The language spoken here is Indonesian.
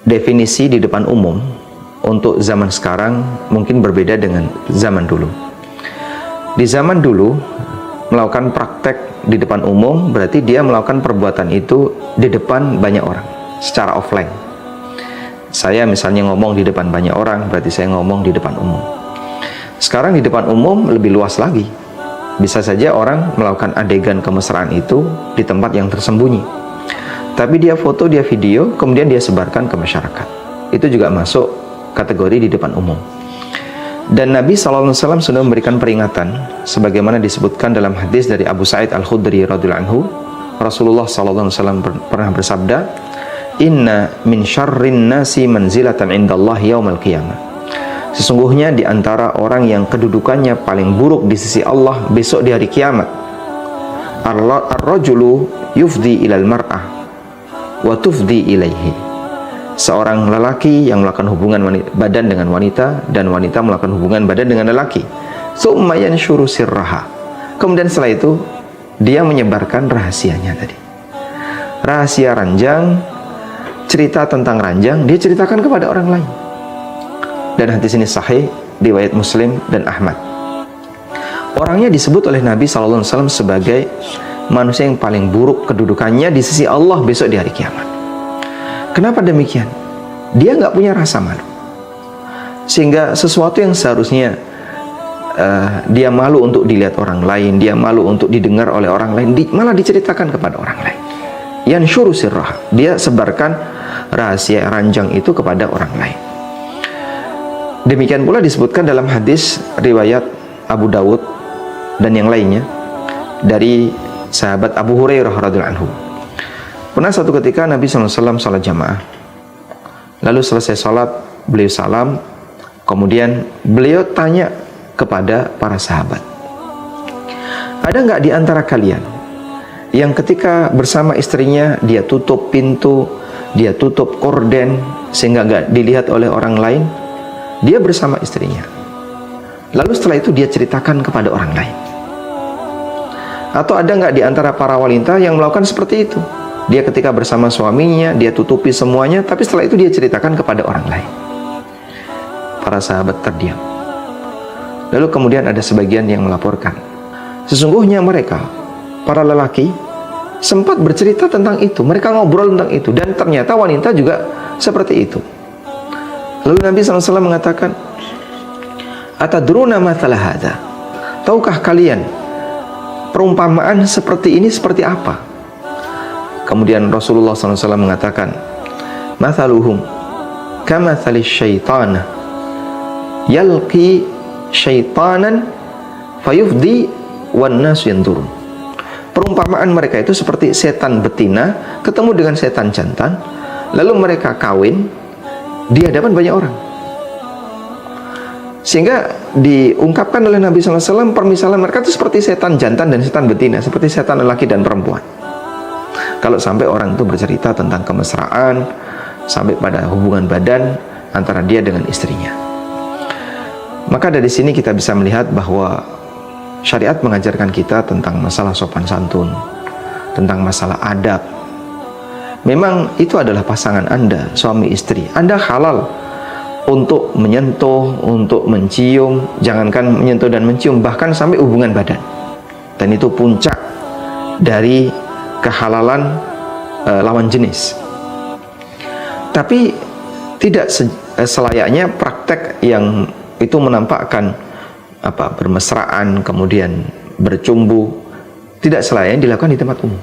definisi di depan umum untuk zaman sekarang mungkin berbeda dengan zaman dulu. Di zaman dulu, melakukan praktek di depan umum berarti dia melakukan perbuatan itu di depan banyak orang secara offline. Saya misalnya ngomong di depan banyak orang, berarti saya ngomong di depan umum. Sekarang di depan umum lebih luas lagi. Bisa saja orang melakukan adegan kemesraan itu di tempat yang tersembunyi, tapi dia foto, dia video, kemudian dia sebarkan ke masyarakat. Itu juga masuk kategori di depan umum. Dan Nabi SAW sudah memberikan peringatan, sebagaimana disebutkan dalam hadis dari Abu Sa'id Al-Khudri radhiyallahu anhu. Rasulullah SAW pernah bersabda, "Inna min syarrin nasi manzilatan indallahi yaumal qiyamah." Sesungguhnya di antara orang yang kedudukannya paling buruk di sisi Allah besok di hari kiamat, ar-rajulu yufdi ilal mar'ah wa tufdi ilaihi. Seorang lelaki yang melakukan hubungan badan dengan wanita, dan wanita melakukan hubungan badan dengan lelaki. Tsumma yanshuru sirraha. Kemudian setelah itu dia menyebarkan rahasianya tadi. Rahasia ranjang, cerita tentang ranjang dia ceritakan kepada orang lain. Dan hadis ini sahih, riwayat Muslim dan Ahmad. Orangnya disebut oleh Nabi SAW sebagai manusia yang paling buruk kedudukannya di sisi Allah besok di hari kiamat. Kenapa demikian? Dia nggak punya rasa malu, sehingga sesuatu yang seharusnya dia malu untuk dilihat orang lain, dia malu untuk didengar oleh orang lain, malah diceritakan kepada orang lain. Yanshuru sirrah, dia sebarkan rahasia ranjang itu kepada orang lain. Demikian pula disebutkan dalam hadis riwayat Abu Dawud dan yang lainnya dari sahabat Abu Hurairah radhiyallahu anhu. Pernah suatu ketika Nabi SAW salat jamaah, lalu selesai salat beliau salam, kemudian beliau tanya kepada para sahabat, ada nggak di antara kalian yang ketika bersama istrinya dia tutup pintu, dia tutup korden sehingga nggak dilihat oleh orang lain, dia bersama istrinya, lalu setelah itu dia ceritakan kepada orang lain? Atau ada nggak di antara para wanita yang melakukan seperti itu? Dia ketika bersama suaminya, dia tutupi semuanya, tapi setelah itu dia ceritakan kepada orang lain. Para sahabat terdiam. Lalu kemudian ada sebagian yang melaporkan, sesungguhnya mereka, para lelaki, sempat bercerita tentang itu, mereka ngobrol tentang itu, dan ternyata wanita juga seperti itu. Lalu Nabi SAW mengatakan, "Atadruna mathalah hadza?" Tahukah kalian perumpamaan seperti ini seperti apa? Kemudian Rasulullah SAW mengatakan, "Mathaluhum kamathalis syaitan yalqi syaitanan fayufdi wan nas yanzurun." Perumpamaan mereka itu seperti setan betina ketemu dengan setan jantan, lalu mereka kawin di hadapan banyak orang. Sehingga diungkapkan oleh Nabi SAW, permisalan mereka itu seperti setan jantan dan setan betina, seperti setan lelaki dan perempuan. Kalau sampai orang itu bercerita tentang kemesraan, sampai pada hubungan badan antara dia dengan istrinya. Maka dari sini kita bisa melihat bahwa syariat mengajarkan kita tentang masalah sopan santun, tentang masalah adab. Memang itu adalah pasangan Anda, suami istri. Anda halal untuk menyentuh, untuk mencium, jangankan menyentuh dan mencium, bahkan sampai hubungan badan. Dan itu puncak dari kehalalan lawan jenis. Tapi tidak selayaknya praktek yang itu menampakkan bermesraan, kemudian bercumbu, tidak selayaknya dilakukan di tempat umum.